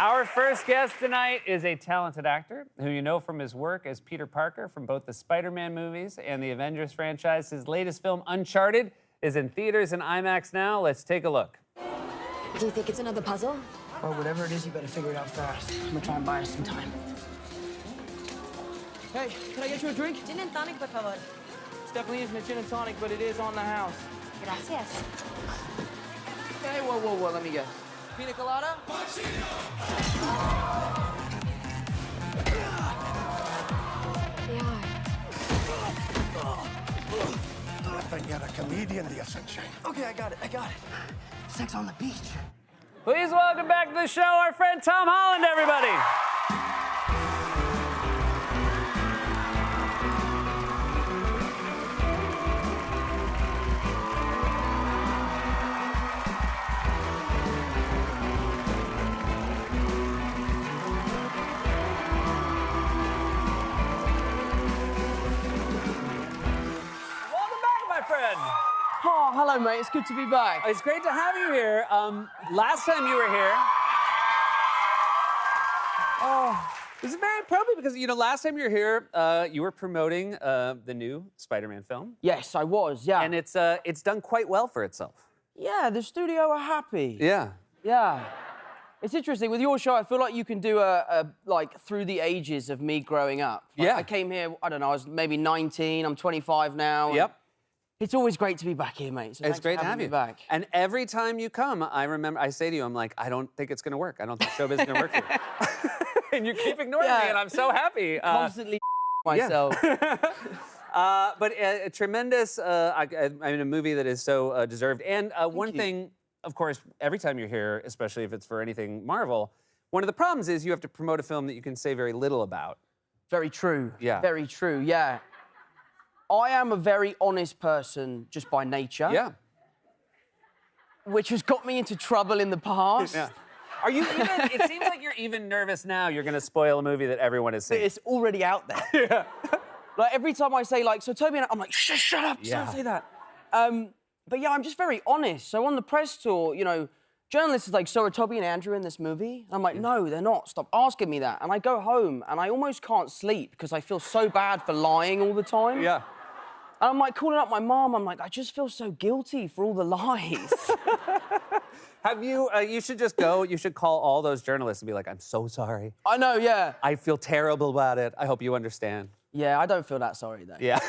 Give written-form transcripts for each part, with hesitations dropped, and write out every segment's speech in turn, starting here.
Our first guest tonight is a talented actor who you know from his work as Peter Parker from both the Spider-Man movies and the Avengers franchise. His latest film, Uncharted, is in theaters and IMAX now. Let's take a look. Do you think it's another puzzle? Well, whatever it is, you better figure it out fast. I'm gonna try and buy us some time. Hey, can I get you a drink? Gin and tonic, por favor. It definitely isn't a gin and tonic, but it is on the house. Gracias. Hey, whoa, let me guess. Pina colada? Yeah. I think you're a comedian, dear sunshine. Okay, I got it. Sex on the beach. Please welcome back to the show our friend Tom Holland, everybody. Friend. Oh, hello, mate. It's good to be back. It's great to have you here. Last time you were here, this is very probably because last time you were here, you were promoting the new Spider-Man film, Yes, I was, yeah. and it's done quite well for itself. Yeah, the studio are happy. Yeah. Yeah. It's interesting. With your show, I feel like you can do like, through the ages of me growing up. Like, Yeah. I came here, I don't know, I was maybe 19, I'm 25 now. Yep. It's always great to be back here, mate. So It's great to have me you back. And every time you come, I say to you, I'm like, I don't think it's going to work. I don't think showbiz is going to work for you. And you keep ignoring me, and I'm so happy. Constantly myself. But a tremendous, I mean, a movie that is so deserved. And one thing, of course, every time you're here, especially if it's for anything Marvel, one of the problems is you have to promote a film that you can say very little about. Very true. Yeah. Very true, yeah. I am a very honest person just by nature. Yeah. Which has got me into trouble in the past. Yeah. Are you even, it seems like you're even nervous now you're going to spoil a movie that everyone has seen. It's already out there. Yeah. Like, every time I say, like, so Toby and I'm like, shut up, Yeah. don't say that. But yeah, I'm just very honest. So on the press tour, journalists are like, so are Toby and Andrew in this movie? And I'm like, no, they're not. Stop asking me that. And I go home and I almost can't sleep because I feel so bad for lying all the time. Yeah. And I'm like calling up my mom. I'm like, I just feel so guilty for all the lies. Have you, you should just go, you should call all those journalists and be like, I'm so sorry. I know, yeah. I feel terrible about it. I hope you understand. Yeah, I don't feel that sorry, though. Yeah.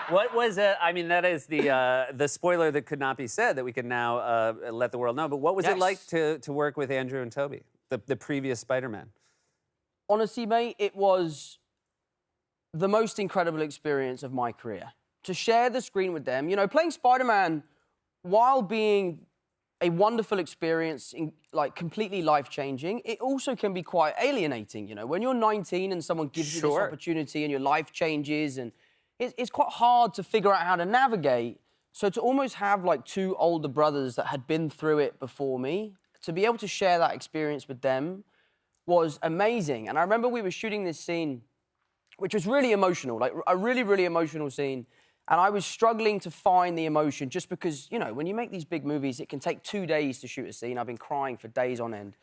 What was it? I mean, that is the spoiler that could not be said that we can now let the world know. But what was it like to work with Andrew and Toby, the previous Spider-Man? Honestly, mate, it was the most incredible experience of my career. To share the screen with them, playing Spider-Man, while being a wonderful experience, like completely life-changing, it also can be quite alienating, When you're 19 and someone gives you this opportunity and your life changes, and it's quite hard to figure out how to navigate. So to almost have, like, two older brothers that had been through it before me, to be able to share that experience with them was amazing. And I remember we were shooting this scene which was really emotional, like a really, really emotional scene. And I was struggling to find the emotion just because, when you make these big movies, it can take 2 days to shoot a scene. I've been crying for days on end.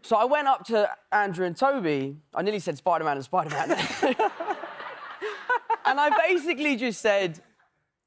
So I went up to Andrew and Toby. I nearly said Spider-Man and Spider-Man. And I basically just said,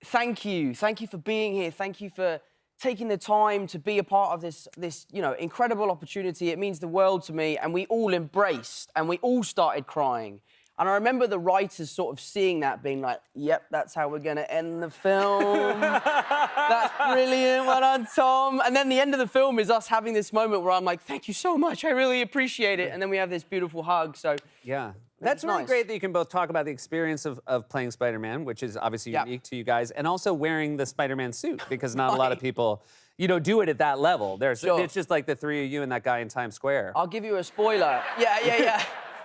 thank you for being here. Thank you for taking the time to be a part of this incredible opportunity. It means the world to me. And we all embraced and we all started crying. And I remember the writers sort of seeing that, being like, yep, that's how we're going to end the film. That's brilliant, well done, Tom. And then the end of the film is us having this moment where I'm like, thank you so much, I really appreciate it. And then we have this beautiful hug, so... Yeah. That's really great that you can both talk about the experience of playing Spider-Man, which is obviously unique to you guys, and also wearing the Spider-Man suit, because not a lot of people, do it at that level. It's just like the three of you and that guy in Times Square. I'll give you a spoiler. Yeah.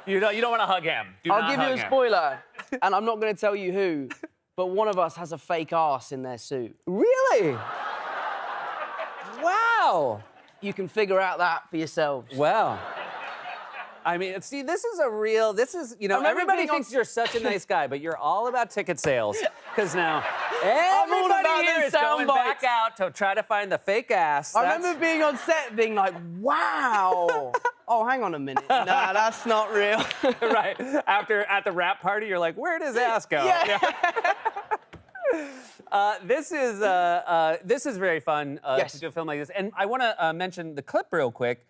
You don't want to hug him. I'll give you a spoiler, and I'm not going to tell you who, but one of us has a fake ass in their suit. Really? Wow. You can figure out that for yourselves. Wow. I mean, see, everybody thinks you're such a nice guy, but you're all about ticket sales. Because now everybody here is going back out to try to find the fake ass. I remember being on set being like, wow. hang on a minute. Nah, that's not real. Right. At the rap party, you're like, where does ass go? Yeah. This is very fun Yes. to do a film like this. And I want to mention the clip real quick.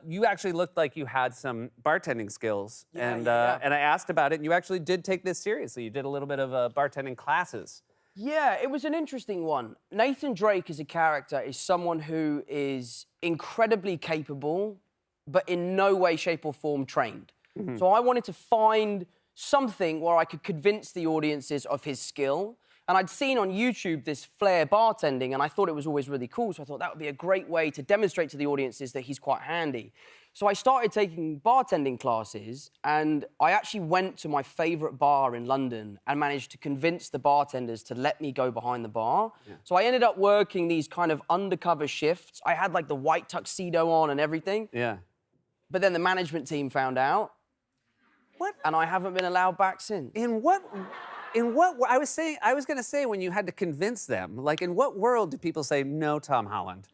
You actually looked like you had some bartending skills. And I asked about it, and you actually did take this seriously. You did a little bit of bartending classes. Yeah, it was an interesting one. Nathan Drake as a character is someone who is incredibly capable, but in no way, shape, or form trained. So I wanted to find something where I could convince the audiences of his skill. And I'd seen on YouTube this flair bartending, and I thought it was always really cool. So I thought that would be a great way to demonstrate to the audiences that he's quite handy. So I started taking bartending classes, and I actually went to my favorite bar in London and managed to convince the bartenders to let me go behind the bar. So I ended up working these kind of undercover shifts. I had like the white tuxedo on and everything. Yeah. But then the management team found out. What? And I haven't been allowed back since. In what I was gonna say when you had to convince them, like in what world do people say no, Tom Holland?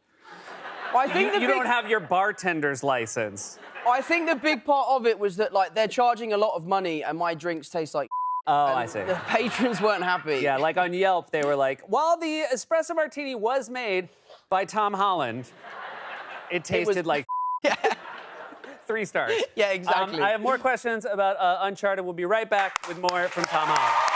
I think You don't have your bartender's license. I think the big part of it was that like they're charging a lot of money and my drinks taste like. Oh, I see. The patrons weren't happy. Yeah, like on Yelp, they were like, while the espresso martini was made by Tom Holland, it tasted like. 3 stars. Yeah, exactly. I have more questions about Uncharted. We'll be right back with more from Tom Holland.